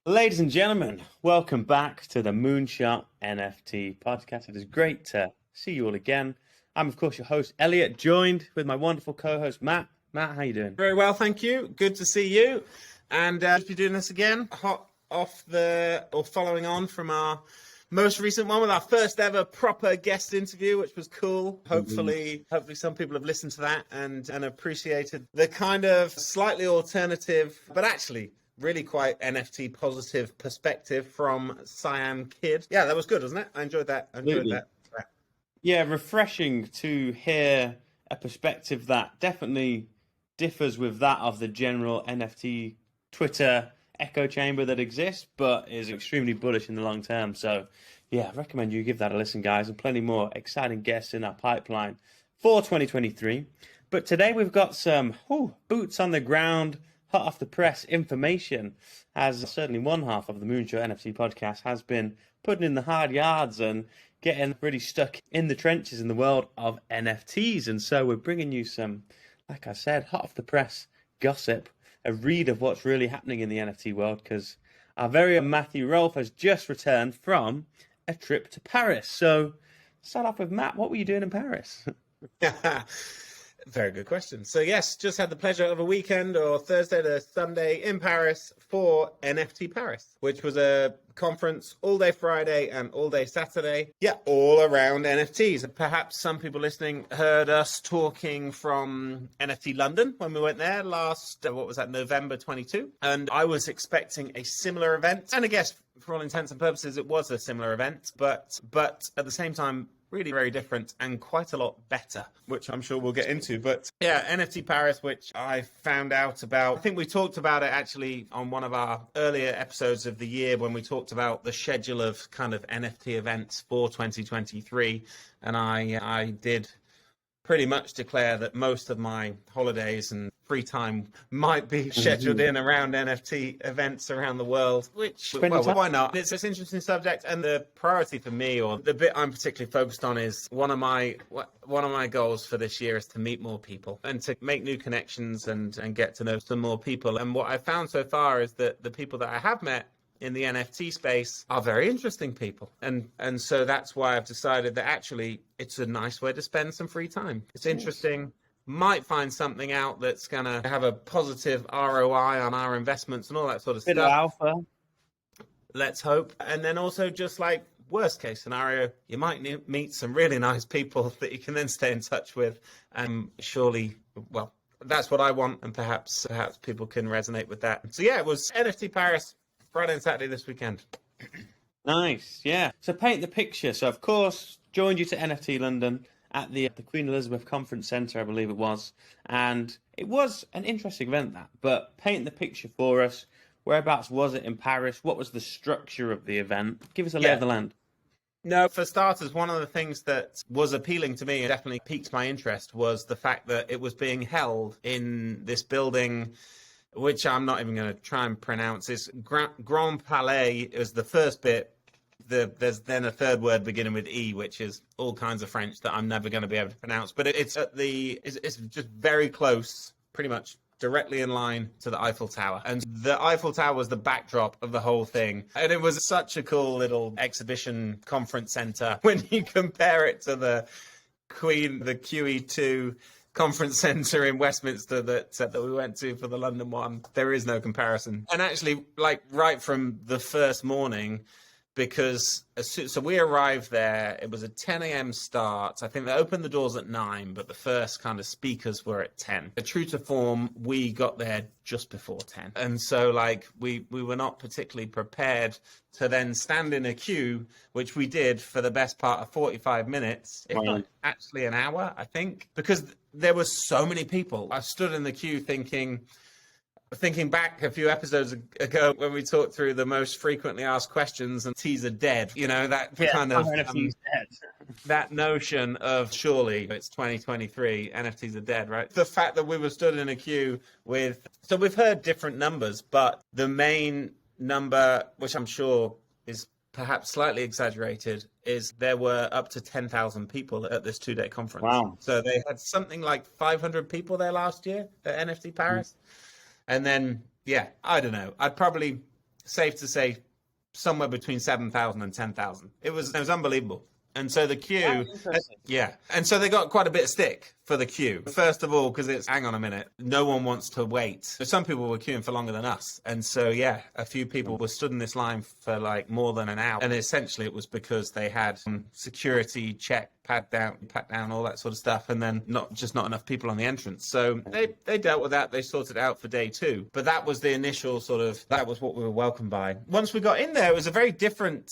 Ladies and gentlemen, welcome back to the Moonshot NFT Podcast. It is great to see you all again. I'm, of course, your host, Elliot, joined with my wonderful co-host, Matt. Matt, how you doing? Very well, thank you. Good to see you. And we'll be doing this again, following on from our most recent one with our first ever proper guest interview, which was cool. Hopefully some people have listened to that and appreciated the kind of slightly alternative, but actually really quite NFT positive perspective from Cyan Kid. Yeah, that was good, wasn't it? I enjoyed that. Yeah, refreshing to hear a perspective that definitely differs with that of the general NFT Twitter echo chamber that exists, but is extremely bullish in the long term. So, yeah, I recommend you give that a listen, guys, and plenty more exciting guests in our pipeline for 2023. But today we've got some boots on the ground, hot off the press information, as certainly one half of the Moonshot NFT podcast has been putting in the hard yards and getting really stuck in the trenches in the world of NFTs. And so we're bringing you some, like I said, hot off the press gossip, a read of what's really happening in the NFT world, because our very own Matthew Rolfe has just returned from a trip to Paris. So start off with Matt, what were you doing in Paris? Very good question. So yes, just had the pleasure of a weekend or Thursday to Sunday in Paris for NFT Paris, which was a conference all day Friday and all day Saturday. Yeah, all around NFTs. Perhaps some people listening heard us talking from NFT London when we went there last, November 22. And I was expecting a similar event. And I guess for all intents and purposes, it was a similar event, but at the same time, really very different and quite a lot better, which I'm sure we'll get into. But yeah, NFT Paris, which I found out about, I think we talked about it actually on one of our earlier episodes of the year when we talked about the schedule of kind of NFT events for 2023. And I did pretty much declare that most of my holidays and free time might be scheduled in around NFT events around the world, which, well, why not? It's an interesting subject, and the priority for me, or the bit I'm particularly focused on, is one of my goals for this year is to meet more people and to make new connections and get to know some more people. And what I found so far is that the people that I have met in the NFT space are very interesting people. And so that's why I've decided that actually it's a nice way to spend some free time. It's interesting. Might find something out that's going to have a positive ROI on our investments and all that sort of Bit stuff. of alpha. Let's hope. And then also just like worst case scenario, you might meet some really nice people that you can then stay in touch with. And surely, well, that's what I want. And perhaps people can resonate with that. So yeah, it was NFT Paris, Friday and Saturday this weekend. Nice, yeah. So paint the picture. So, of course, joined you to NFT London at the Queen Elizabeth Conference Centre, I believe it was. And it was an interesting event, that. But paint the picture for us. Whereabouts was it in Paris? What was the structure of the event? Give us a lay of the land. No, for starters, one of the things that was appealing to me and definitely piqued my interest was the fact that it was being held in this building, which I'm not even going to try and pronounce. It's Grand Palais is the first bit. There's then a third word beginning with E, which is all kinds of French that I'm never going to be able to pronounce. But it's just very close, pretty much directly in line to the Eiffel Tower. And the Eiffel Tower was the backdrop of the whole thing. And it was such a cool little exhibition conference center when you compare it to the QE2 conference centre in Westminster that we went to for the London one. There is no comparison. And actually, like right from the first morning, because so we arrived there, it was a 10 a.m. start. I think they opened the doors at 9, but the first kind of speakers were at 10. True to form, we got there just before 10. And so like we were not particularly prepared to then stand in a queue, which we did for the best part of 45 minutes, if not actually an hour, I think, because there were so many people. I stood in the queue thinking back a few episodes ago when we talked through the most frequently asked questions and NFTs are dead, kind of that notion of surely it's 2023, NFTs are dead, right? The fact that we were stood in a queue so we've heard different numbers, but the main number, which I'm sure is perhaps slightly exaggerated, is there were up to 10,000 people at this 2-day conference. Wow. So they had something like 500 people there last year at NFT Paris. And then, yeah, I don't know. I'd probably safe to say somewhere between 7,000 and 10,000. It was unbelievable. And so the queue, yeah. And so they got quite a bit of stick for the queue. First of all, because hang on a minute, no one wants to wait. So some people were queuing for longer than us. And so, yeah, a few people were stood in this line for like more than an hour. And essentially it was because they had security check, pat down, all that sort of stuff. And then not enough people on the entrance. So they dealt with that. They sorted it out for day 2. But that was the initial that was what we were welcomed by. Once we got in there, it was a very different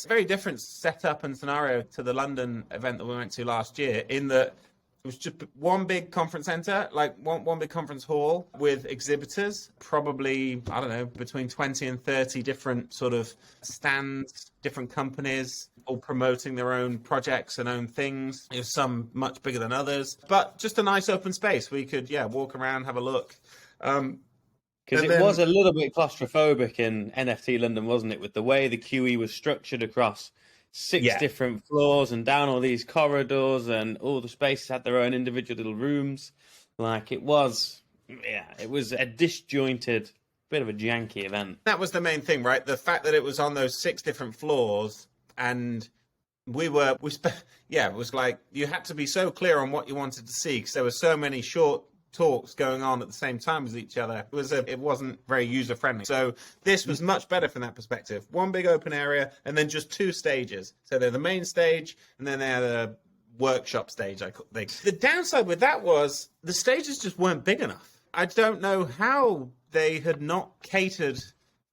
setup and scenario to the London event that we went to last year, in that it was just one big conference center, like one big conference hall with exhibitors, probably, I don't know, between 20 and 30 different sort of stands, different companies, all promoting their own projects and own things. There's some much bigger than others, but just a nice open space. We could, walk around, have a look. Because it was a little bit claustrophobic in NFT London, wasn't it? With the way the QE was structured across 6 different floors and down all these corridors, and all the spaces had their own individual little rooms. Like it was a disjointed, bit of a janky event. That was the main thing, right? The fact that it was on those 6 different floors, and it was like you had to be so clear on what you wanted to see, because there were so many short talks going on at the same time as each other. It wasn't very user friendly. So this was much better from that perspective. One big open area, and then just 2 stages. So they're the main stage, and then they're the workshop stage. The downside with that was the stages just weren't big enough. I don't know how they had not catered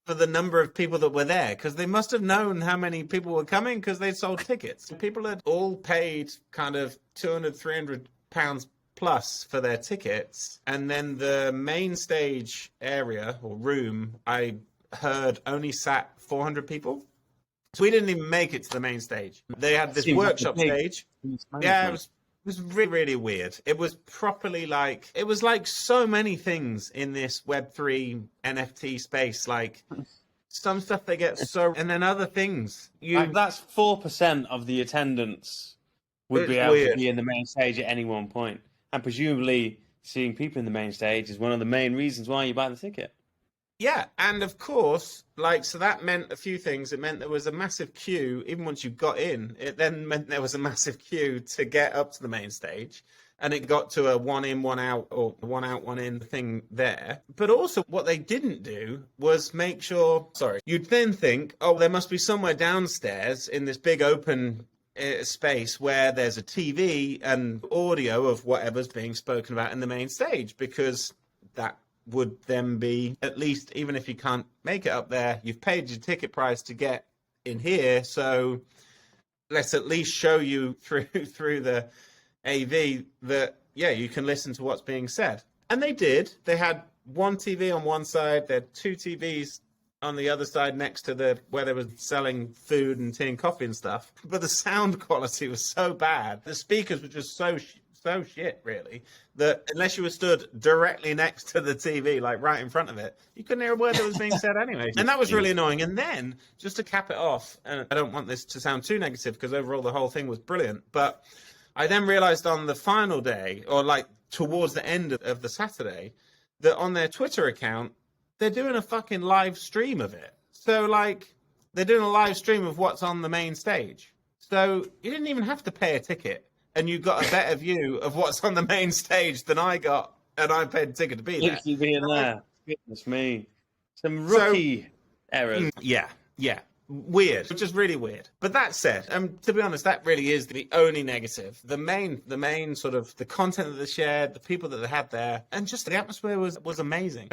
for the number of people that were there, because they must have known how many people were coming, because they sold tickets. People had all paid kind of £200-300 plus for their tickets, and then the main stage area or room, I heard, only sat 400 people. So we didn't even make it to the main stage. They had this workshop stage. Yeah, it was really, really weird. It was properly it was like so many things in this Web3 NFT space. Like some stuff they get and then other things. That's 4% of the attendance would be able to be in the main stage at any one point. And presumably seeing people in the main stage is one of the main reasons why you buy the ticket. Yeah, and of course, so that meant a few things. It meant there was a massive queue, even once you got in. It then meant there was a massive queue to get up to the main stage. And it got to a 1 in, 1 out, or 1 out, 1 in thing there. But also what they didn't do was make sure, you'd then think, there must be somewhere downstairs in this big open space where there's a TV and audio of whatever's being spoken about in the main stage, because that would then be, at least, even if you can't make it up there, you've paid your ticket price to get in here, so let's at least show you through the AV that you can listen to what's being said. And they did. They had one TV on one side, they had 2 TVs on the other side next to where they were selling food and tea and coffee and stuff. But the sound quality was so bad. The speakers were just so shit, really, that unless you were stood directly next to the TV, like right in front of it, you couldn't hear a word that was being said anyway. And that was really annoying. And then, just to cap it off, and I don't want this to sound too negative, because overall the whole thing was brilliant, but I then realized on the final day, or like towards the end of the Saturday, that on their Twitter account, they're doing a fucking live stream of it. So, they're doing a live stream of what's on the main stage. So, you didn't even have to pay a ticket, and you got a better view of what's on the main stage than I got, and I paid a ticket to be there. You being there. Goodness me. Some rookie errors. Yeah. Weird, which is really weird. But that said, to be honest, that really is the only negative. The main sort of the content that they shared, the people that they had there, and just the atmosphere was amazing.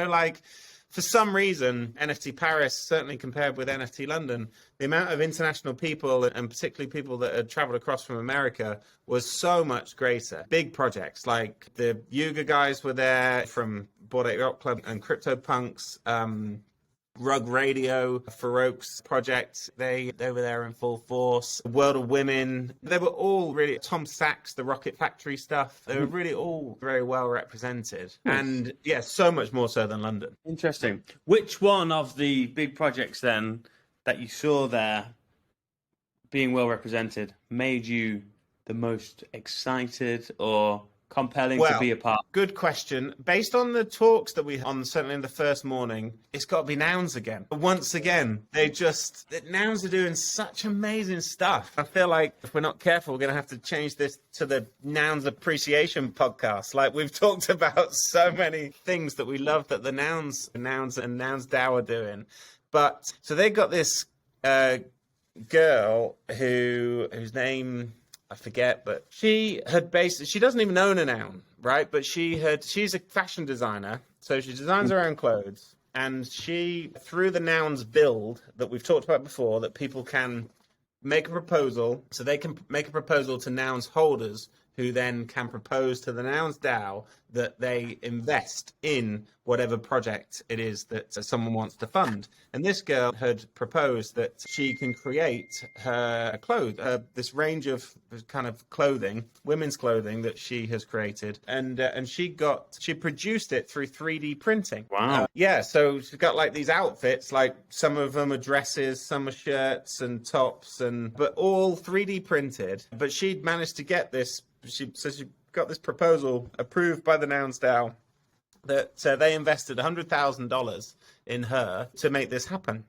For some reason, NFT Paris, certainly compared with NFT London, the amount of international people, and particularly people that had traveled across from America, was so much greater. Big projects, like the Yuga guys were there from Bored Ape Yacht Club and CryptoPunks, Rug Radio, Farouk's project, they were there in full force. World of Women, they were all really, Tom Sachs, the Rocket Factory stuff, they were really all very well represented. And so much more so than London. Interesting. Which one of the big projects then that you saw there being well represented made you the most excited or compelling to be a part Good question. Based on the talks that we had on, certainly in the first morning, it's got to be nouns again. Once again, nouns are doing such amazing stuff. I feel like if we're not careful, we're going to have to change this to the Nouns Appreciation Podcast. Like, we've talked about so many things that we love that the nouns and Nouns DAO are doing. But so they got this girl whose name I forget, but she doesn't even own a noun, right? But she's a fashion designer, so she designs her own clothes, and she, through the nouns build that we've talked about before, that people can make a proposal, so they can make a proposal to nouns holders, who then can propose to the Nouns DAO that they invest in whatever project it is that someone wants to fund. And this girl had proposed that she can create her clothes, this range of kind of clothing, women's clothing that she has created, and she produced it through 3D printing. Wow. So she's got like these outfits, like some of them are dresses, some are shirts and tops, but all 3D printed. But she'd managed to get this. She got this proposal approved by the Nouns DAO that they invested $100,000 in her to make this happen.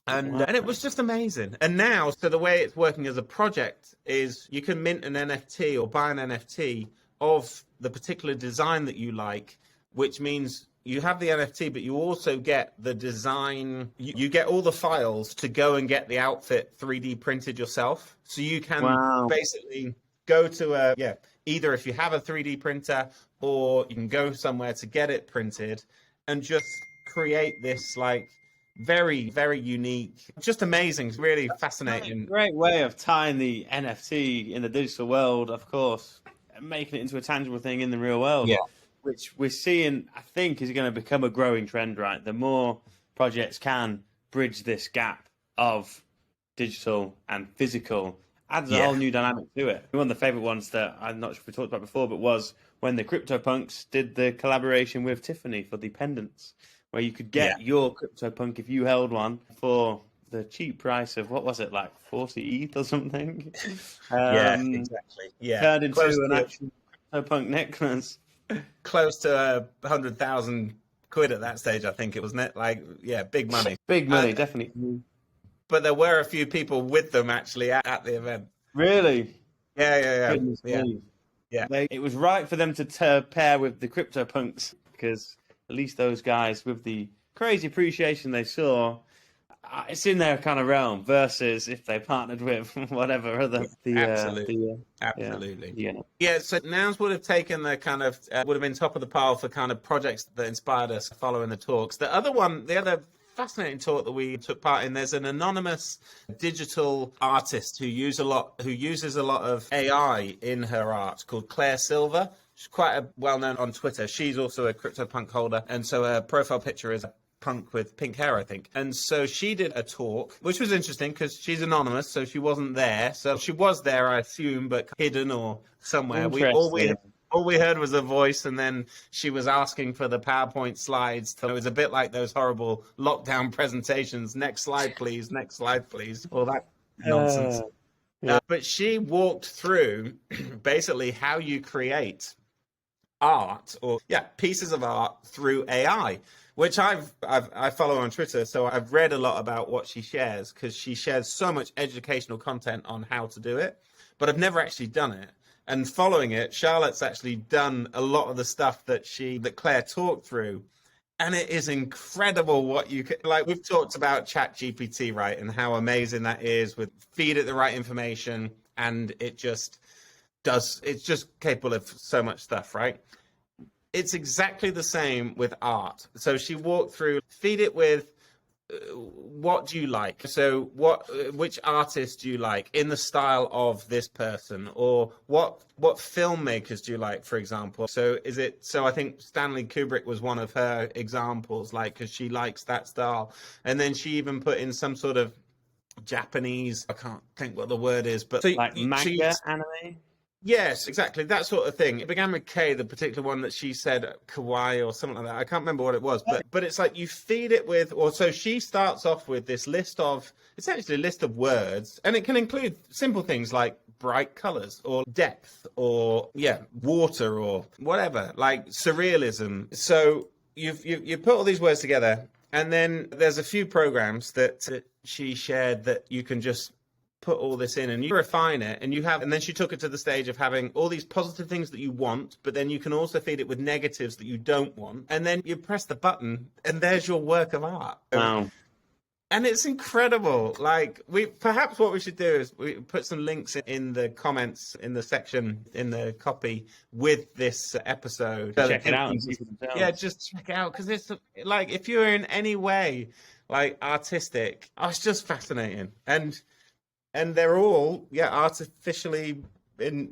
And it was just amazing. And now, so the way it's working as a project is you can mint an NFT or buy an NFT of the particular design that you like, which means you have the NFT, but you also get the design. You get all the files to go and get the outfit 3D printed yourself. So you can basically go to either if you have a 3D printer, or you can go somewhere to get it printed and just create this like very, very unique, just amazing, really fascinating. Great way of tying the NFT in the digital world, of course, and making it into a tangible thing in the real world. Yeah. Which we're seeing, I think, is going to become a growing trend, right? The more projects can bridge this gap of digital and physical, adds a whole new dynamic to it. One of the favorite ones that I'm not sure if we talked about before, but was when the CryptoPunks did the collaboration with Tiffany for the pendants, where you could get your CryptoPunk if you held one for the cheap price of, what was it, like 40 ETH or something? Exactly. Yeah, turned into an actual CryptoPunk necklace. Close to 100,000 quid at that stage, I think it was net. Like, big money. Big money, definitely. But there were a few people with them actually at the event. Really? Yeah. It was right for them to pair with the CryptoPunks, because at least those guys, with the crazy appreciation they saw, it's in their kind of realm, versus if they partnered with whatever other Absolutely. So Nouns would have taken the kind of would have been top of the pile for kind of projects that inspired us following the talks. The other fascinating talk that we took part in, there's an anonymous digital artist who uses a lot of AI in her art, called Claire Silver. She's quite well known on Twitter. She's also a CryptoPunk holder, and so her profile picture is a punk with pink hair, I think. And so she did a talk, which was interesting because she's anonymous, so she wasn't there. So she was there, I assume, but hidden or somewhere. All we heard was a voice, and then she was asking for the PowerPoint slides. It was a bit like those horrible lockdown presentations. Next slide, please. Next slide, please. All that nonsense. But she walked through basically how you create art or pieces of art through AI, which I follow on Twitter. So I've read a lot about what she shares, because she shares so much educational content on how to do it, but I've never actually done it. And following it, Charlotte's actually done a lot of the stuff that Claire talked through. And it is incredible what you can, like, we've talked about ChatGPT, right? And how amazing that is, with feed it the right information. And it's just capable of so much stuff, right? It's exactly the same with art. So she walked through, feed it with, what do you like? So which artist do you like in the style of this person? Or what filmmakers do you like, for example? So I think Stanley Kubrick was one of her examples, like, because she likes that style. And then she even put in some sort of Japanese, I can't think what the word is, but like manga anime? Yes, exactly. That sort of thing. It began with K, the particular one that she said, kawaii or something like that. I can't remember what it was, but it's like you feed it with, or so she starts off with this list of, it's actually a list of words, and it can include simple things like bright colors or depth or water or whatever, like surrealism. So you put all these words together, and then there's a few programs that she shared that you can just put all this in and you refine it, and then she took it to the stage of having all these positive things that you want, but then you can also feed it with negatives that you don't want, and then you press the button and there's your work of art. Wow. And it's incredible. Like, perhaps what we should do is we put some links in the comments, in the section, in the copy with this episode. Check it out. Just check it out, because it's like, if you're in any way like artistic, it's just fascinating. And they're all artificially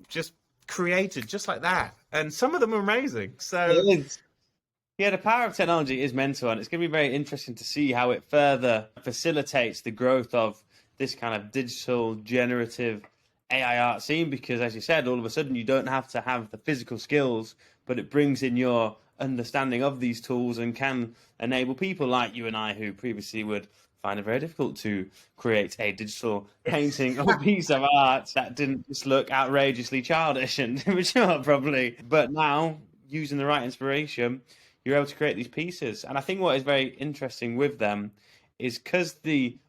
just created just like that. And some of them are amazing. So. Yeah, the power of technology is mental, and it's going to be very interesting to see how it further facilitates the growth of this kind of digital generative AI art scene, because, as you said, all of a sudden you don't have to have the physical skills, but it brings in your understanding of these tools and can enable people like you and I, who previously would find it very difficult to create a digital painting or piece of art that didn't just look outrageously childish and immature, probably. But now, using the right inspiration, you're able to create these pieces. And I think what is very interesting with them is because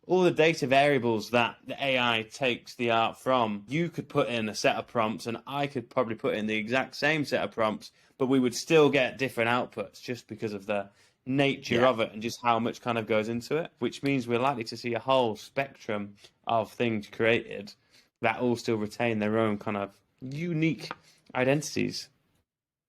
all the data variables that the AI takes the art from, you could put in a set of prompts and I could probably put in the exact same set of prompts, but we would still get different outputs just because of the nature of it and just how much kind of goes into it, which means we're likely to see a whole spectrum of things created that all still retain their own kind of unique identities.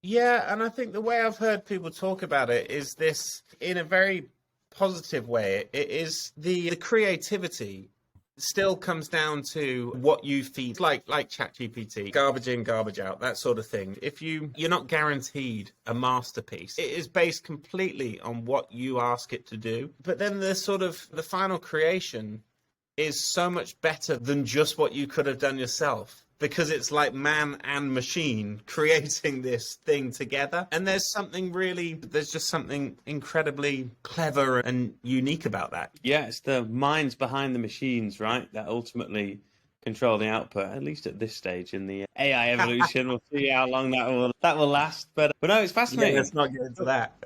Yeah, and I think the way I've heard people talk about it is this in a very positive way. It is the creativity still comes down to what you feed, like ChatGPT, garbage in, garbage out, that sort of thing. If you're not guaranteed a masterpiece, it is based completely on what you ask it to do. But then the final creation is so much better than just what you could have done yourself, because it's like man and machine creating this thing together. And there's just something incredibly clever and unique about that. Yeah, it's the minds behind the machines, right, that ultimately control the output, at least at this stage in the AI evolution. We'll see how long that will last. But no, it's fascinating. Yeah, let's not get into that.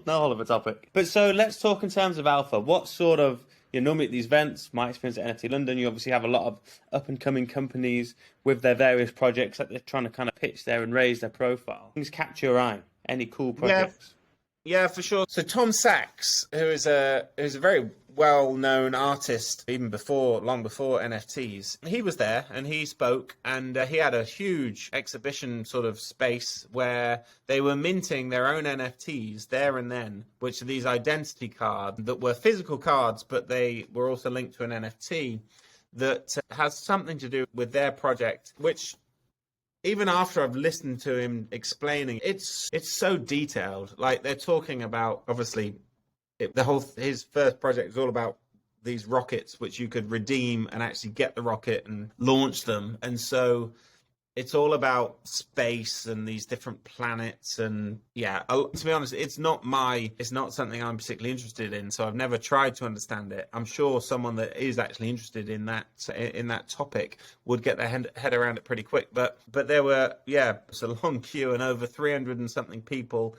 No whole of a topic. But so let's talk in terms of alpha. What sort of, normally at these events, my experience at NFT London, you obviously have a lot of up-and-coming companies with their various projects that they're trying to kind of pitch there and raise their profile. Things catch your eye. Any cool projects? Yeah, for sure. So Tom Sachs, who is a very well-known artist, long before NFTs, he was there and he spoke, and he had a huge exhibition sort of space where they were minting their own NFTs there and then, which are these identity cards that were physical cards, but they were also linked to an NFT that has something to do with their project, which, even after I've listened to him explaining, it's so detailed. Like, they're talking about, obviously, his first project is all about these rockets, which you could redeem and actually get the rocket and launch them. And so it's all about space and these different planets. And to be honest, it's not something I'm particularly interested in. So I've never tried to understand it. I'm sure someone that is actually interested in that topic would get their head around it pretty quick. But there were, it's a long queue, and over 300 and something people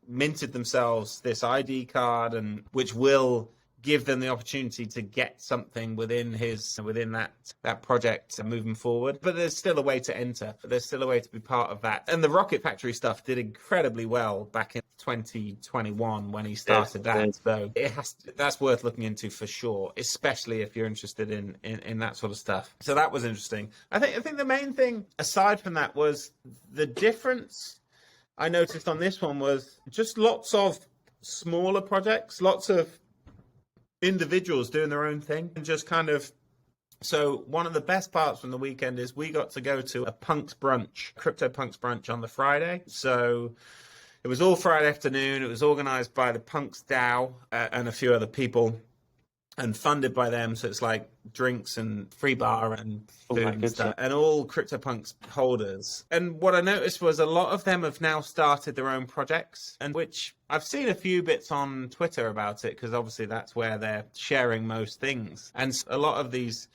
minted themselves this ID card, and which will give them the opportunity to get something within that project moving forward. But there's still a way to enter. There's still a way to be part of that. And the Rocket Factory stuff did incredibly well back in 2021 when he started that. So that's worth looking into for sure, especially if you're interested in that sort of stuff. So that was interesting. I think the main thing aside from that was the difference I noticed on this one was just lots of smaller projects, lots of individuals doing their own thing, and just kind of. So one of the best parts from the weekend is we got to go to a punks brunch, CryptoPunks brunch on the Friday. So it was all Friday afternoon. It was organized by the Punks DAO and a few other people, and funded by them. So it's like drinks and free bar and food and stuff, and all CryptoPunks holders. And what I noticed was a lot of them have now started their own projects, and which I've seen a few bits on Twitter about it, because obviously that's where they're sharing most things. And a lot of these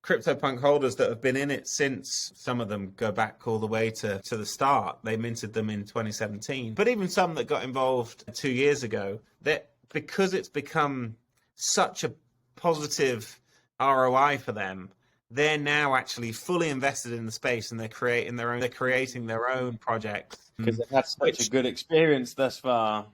CryptoPunk holders that have been in it since. Some of them go back all the way to the start. They minted them in 2017. But even some that got involved 2 years ago, that because it's become such a positive ROI for them, they're now actually fully invested in the space, and they're creating their own projects because they've had such a good experience thus far.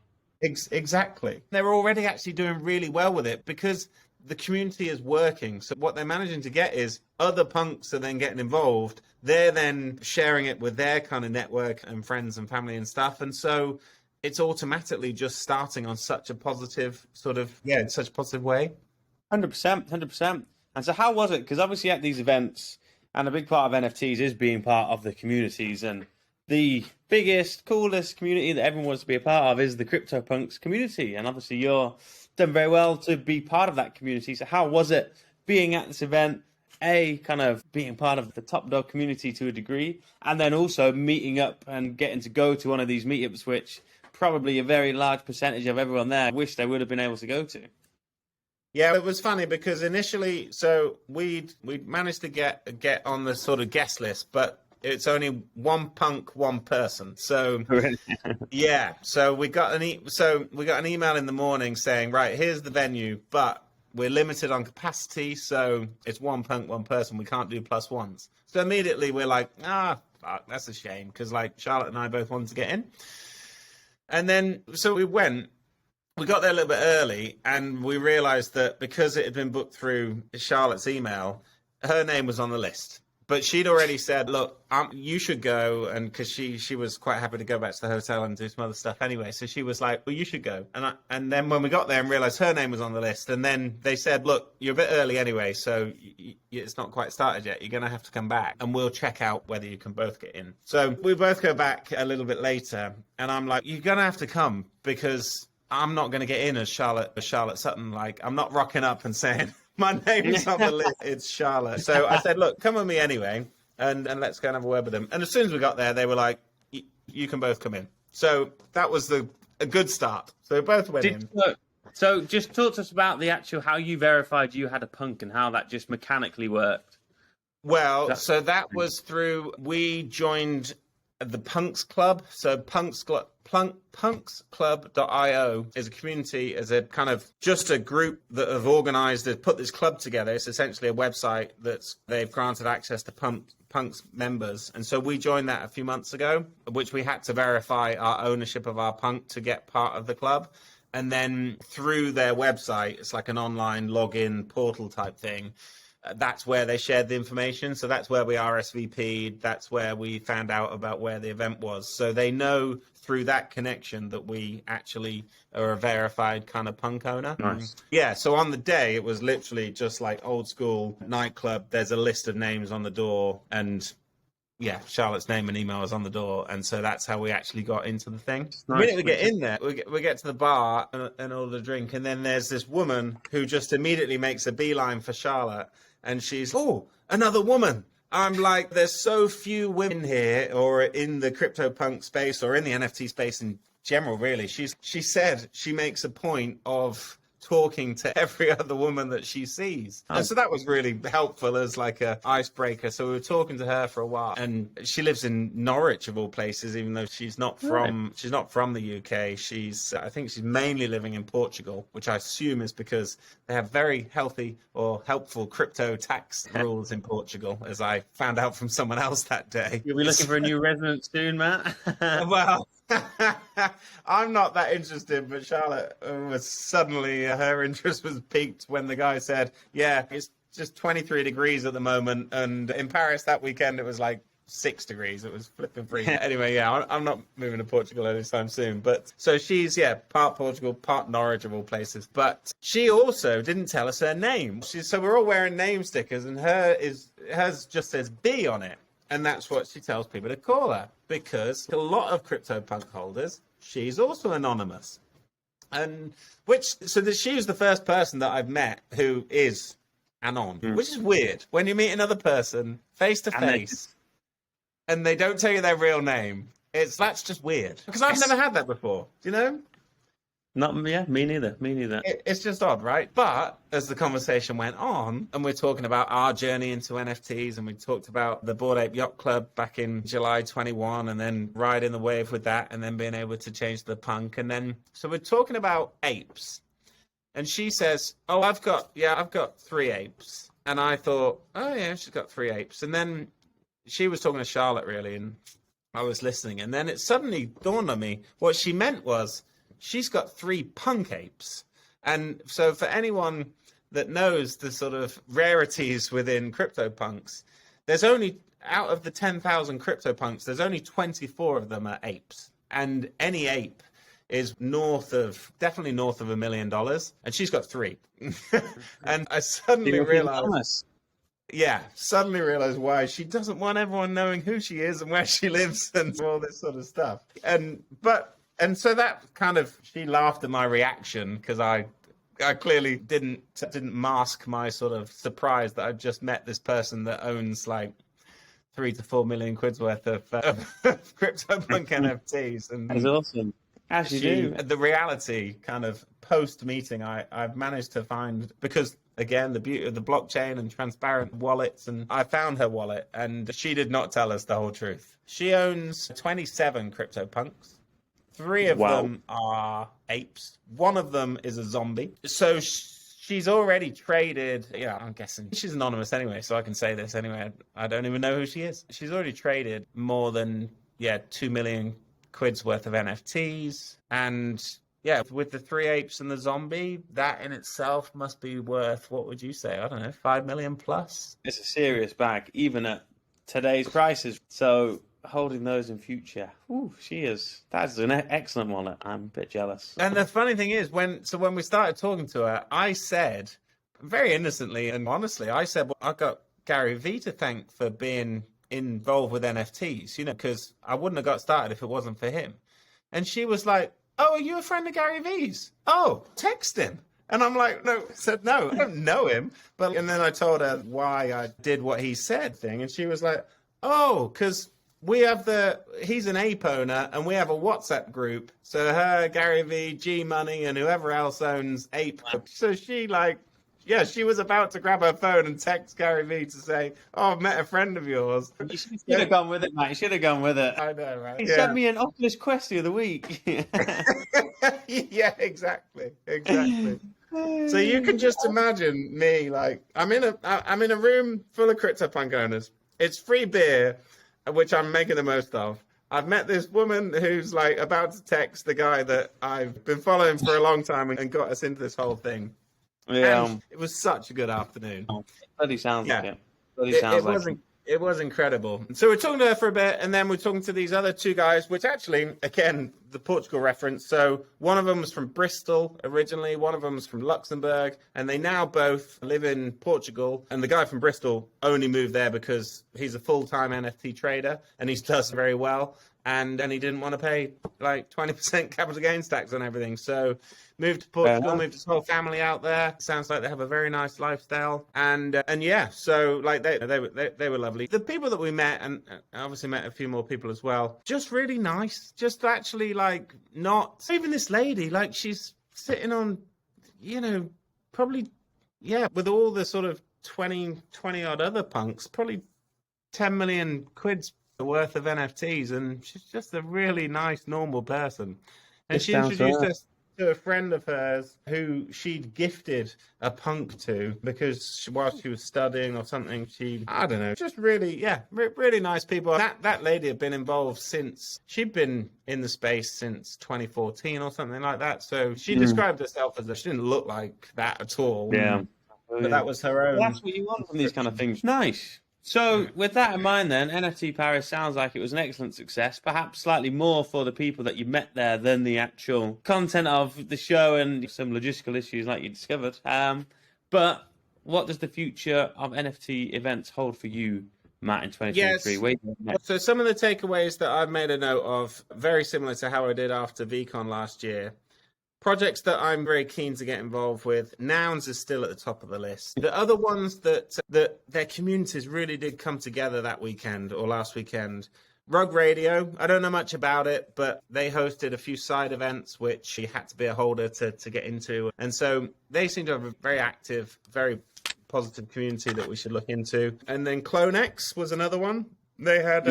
Exactly. They're already actually doing really well with it because the community is working. So what they're managing to get is other punks are then getting involved. They're then sharing it with their kind of network and friends and family and stuff. And so it's automatically just starting on such a positive in such a positive way. 100%, 100%. And so how was it? Because obviously at these events, and a big part of NFTs is being part of the communities, and the biggest, coolest community that everyone wants to be a part of is the CryptoPunks community. And obviously you're done very well to be part of that community. So how was it being at this event, kind of being part of the top dog community to a degree, and then also meeting up and getting to go to one of these meetups, which probably a very large percentage of everyone there wish they would have been able to go to? Yeah, it was funny because initially, so we'd managed to get on the sort of guest list, but it's only one punk, one person. So yeah, so we got an email in the morning saying, right, here's the venue, but we're limited on capacity, so it's one punk, one person. We can't do plus ones. So immediately we're like, fuck, that's a shame, because like Charlotte and I both wanted to get in, and then so we went. We got there a little bit early, and we realized that because it had been booked through Charlotte's email, her name was on the list. But she'd already said, look, you should go, and because she was quite happy to go back to the hotel and do some other stuff anyway. So she was like, well, you should go. And then when we got there and realized her name was on the list, and then they said, look, you're a bit early anyway, so it's not quite started yet. You're going to have to come back, and we'll check out whether you can both get in. So we both go back a little bit later, and I'm like, you're going to have to come, because I'm not going to get in as Charlotte Sutton. Like, I'm not rocking up and saying, my name's on the list, it's Charlotte. So I said, look, come with me anyway, and let's go and have a word with them. And as soon as we got there, they were like, you can both come in. So that was a good start. So we both went in. So just talk to us about the actual, how you verified you had a punk and how that just mechanically worked. Well, so that was through, we joined the Punks Club. So punksclub.io is a community, is a kind of just a group that have organized, that put this club together. It's essentially a website they've granted access to Punks members. And so we joined that a few months ago, which we had to verify our ownership of our punk to get part of the club. And then through their website, it's like an online login portal type thing. That's where they shared the information. So that's where we RSVP'd. That's where we found out about where the event was. So they know through that connection that we actually are a verified kind of punk owner. Nice. Yeah. So on the day, it was literally just like old school nightclub. There's a list of names on the door, and yeah, Charlotte's name and email was on the door. And so that's how we actually got into the thing. Nice. The minute we get in there, we get to the bar and order a drink. And then there's this woman who just immediately makes a beeline for Charlotte. And she's, oh, another woman. I'm like, there's so few women here, or in the CryptoPunk space, or in the NFT space in general, really. She said she makes a point of talking to every other woman that she sees. And so that was really helpful as like a icebreaker. So we were talking to her for a while, and she lives in Norwich of all places, even though she's not from the UK. I think she's mainly living in Portugal, which I assume is because they have very healthy or helpful crypto tax rules in Portugal, as I found out from someone else that day. You'll be looking for a new residence soon, Matt. Well, I'm not that interested, but Charlotte was suddenly, her interest was piqued when the guy said, yeah, it's just 23 degrees at the moment. And in Paris that weekend, it was like 6 degrees. It was flipping freezing. Anyway, yeah, I'm not moving to Portugal anytime soon. But so she's, part Portugal, part Norwich of all places. But she also didn't tell us her name. So we're all wearing name stickers, and hers just says B on it. And that's what she tells people to call her, because a lot of CryptoPunk holders, she's also anonymous. And she was the first person that I've met who is anon, which is weird. When you meet another person face to face and they don't tell you their real name, that's just weird. Because I've never had that before, you know? Not yeah, me neither. Me neither. It's just odd, right? But as the conversation went on, and we're talking about our journey into NFTs, and we talked about the Bored Ape Yacht Club back in July 21, and then riding the wave with that, and then being able to change the punk, and then so we're talking about apes, and she says, "Oh, I've got 3 apes," and I thought, "Oh yeah, she's got 3 apes," and then she was talking to Charlotte really, and I was listening, and then it suddenly dawned on me what she meant was, she's got 3 punk apes. And so for anyone that knows the sort of rarities within CryptoPunks, there's only, out of the 10,000 CryptoPunks, there's only 24 of them are apes. And any ape is definitely north of $1 million. And she's got 3. And I suddenly realized why she doesn't want everyone knowing who she is and where she lives and all this sort of stuff. And so that kind of, she laughed at my reaction because I clearly didn't mask my sort of surprise that I'd just met this person that owns like 3 to 4 million quid's worth of CryptoPunk NFTs. And that's awesome. As you do. The reality kind of post-meeting, I've managed to find, because again, the beauty of the blockchain and transparent wallets, and I found her wallet, and she did not tell us the whole truth. She owns 27 CryptoPunks. 3 of them are apes. 1 of them is a zombie. So she's already traded, I'm guessing she's anonymous anyway, so I can say this anyway. I don't even know who she is. She's already traded more than, 2 million quid's worth of NFTs. And with the 3 apes and the zombie, that in itself must be worth, what would you say? I don't know, 5 million plus? It's a serious bag, even at today's prices. So holding those in future, that's an excellent wallet. I'm a bit jealous. And the funny thing is, when we started talking to her, I said, very innocently and honestly, I said, well, I've got Gary Vee to thank for being involved with NFTs, because I wouldn't have got started if it wasn't for him. And she was like, "Oh, are you a friend of Gary Vee's? Oh, text him." And I'm like, no, I don't know him. And then I told her why I did what he said thing. And she was like, "Oh, because he's an ape owner and we have a WhatsApp group. So her, Gary Vee, G Money, and whoever else owns ape." So she she was about to grab her phone and text Gary Vee to say, "Oh, I've met a friend of yours." You should have gone with it, mate. You should have gone with it. I know, right? He sent me an Oculus Quest the other week. Yeah, exactly. So you can just imagine me, like, I'm in a room full of CryptoPunk owners. It's free beer, which I'm making the most of. I've met this woman who's like about to text the guy that I've been following for a long time and got us into this whole thing. Yeah, and it was such a good afternoon. Bloody sounds like it. It was incredible. So we're talking to her for a bit, and then we're talking to these other 2 guys, which actually, again, the Portugal reference. So one of them was from Bristol originally, one of them was from Luxembourg, and they now both live in Portugal. And the guy from Bristol only moved there because he's a full-time NFT trader, and he does very well. And he didn't want to pay like 20% capital gains tax on everything. So moved to Portugal, moved his whole family out there. Sounds like they have a very nice lifestyle. And so like they were lovely. The people that we met, and obviously met a few more people as well, just really nice. Just actually like not, even this lady, like she's sitting on, probably, with all the sort of 20 odd other punks, probably 10 million quid's worth of NFTs, and she's just a really nice, normal person. And she introduced us to a friend of hers who she'd gifted a punk to because while she was studying or something, I don't know, just really, really nice people. That lady had been involved she'd been in the space since 2014 or something like that. So she described herself as she didn't look like that at all. Yeah. But that was her own. Well, that's what you want from these kind of things. Nice. So, with that in mind then, NFT Paris sounds like it was an excellent success, perhaps slightly more for the people that you met there than the actual content of the show and some logistical issues like you discovered. But what does the future of NFT events hold for you, Matt, in 2023? Yes. So some of the takeaways that I've made a note of, very similar to how I did after VCon last year. Projects that I'm very keen to get involved with. Nouns is still at the top of the list. The other ones that their communities really did come together that weekend or last weekend Rug Radio, I don't know much about it, but they hosted a few side events which you had to be a holder to get into. And so they seem to have a very active, very positive community that we should look into. And then CloneX was another one. They held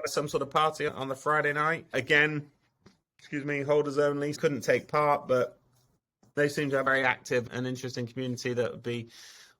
some sort of party on the Friday night. Again, holders only, couldn't take part, but they seem to have a very active and interesting community that would be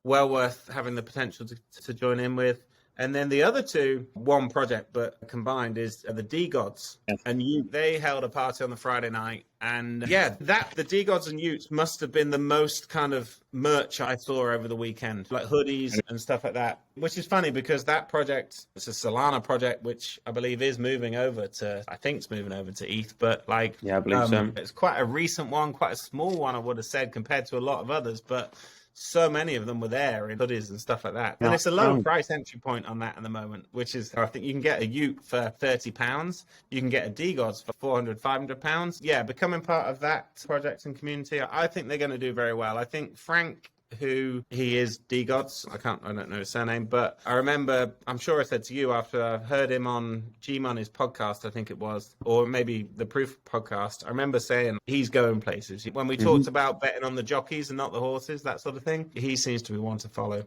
well worth having the potential to join in with. And then the other two, one project but combined, is the D-Gods. Yes. And they held a party on the Friday night. And yeah, the D-Gods and Utes must have been the most kind of merch I saw over the weekend, like hoodies and stuff like that, which is funny because that project, it's a Solana project, which I believe is moving over to ETH, but like, yeah, I believe so. It's quite a recent one, quite a small one, I would have said, compared to a lot of others, but so many of them were there in hoodies and stuff like that. And it's a low price entry point on that at the moment, which is, I think you can get a Ute for £30. You can get a D-Gods for £400, £500. Yeah, becoming part of that project and community, I think they're going to do very well. I think Frank, who he is, D-Gods, I don't know his surname, but I remember, I'm sure I said to you after I heard him on G-Money's podcast, I think it was, or maybe the Proof podcast, I remember saying he's going places. When we talked about betting on the jockeys and not the horses, that sort of thing, he seems to be one to follow.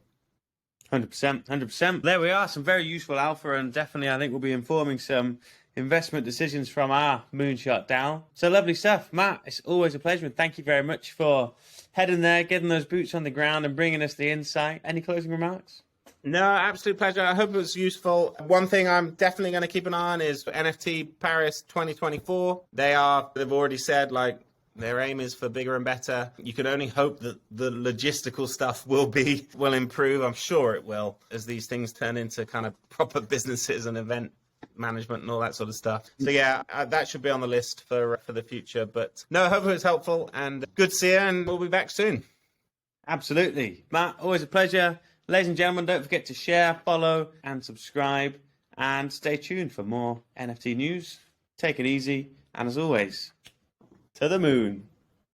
100%. There we are, some very useful alpha, and definitely I think we'll be informing some investment decisions from our Moonshot DAO. So lovely stuff. Matt, it's always a pleasure, and thank you very much for heading there, getting those boots on the ground and bringing us the insight. Any closing remarks? No, absolute pleasure. I hope it was useful. One thing I'm definitely going to keep an eye on is NFT Paris 2024. They've already said, like, their aim is for bigger and better. You can only hope that the logistical stuff will improve. I'm sure it will, as these things turn into kind of proper businesses and event management and all that sort of stuff. So yeah, that should be on the list for the future. But no, I hope it was helpful, and good to see you, and we'll be back soon. Absolutely. Matt, always a pleasure. Ladies and gentlemen, don't forget to share, follow, and subscribe, and stay tuned for more NFT news. Take it easy, and as always, to the moon.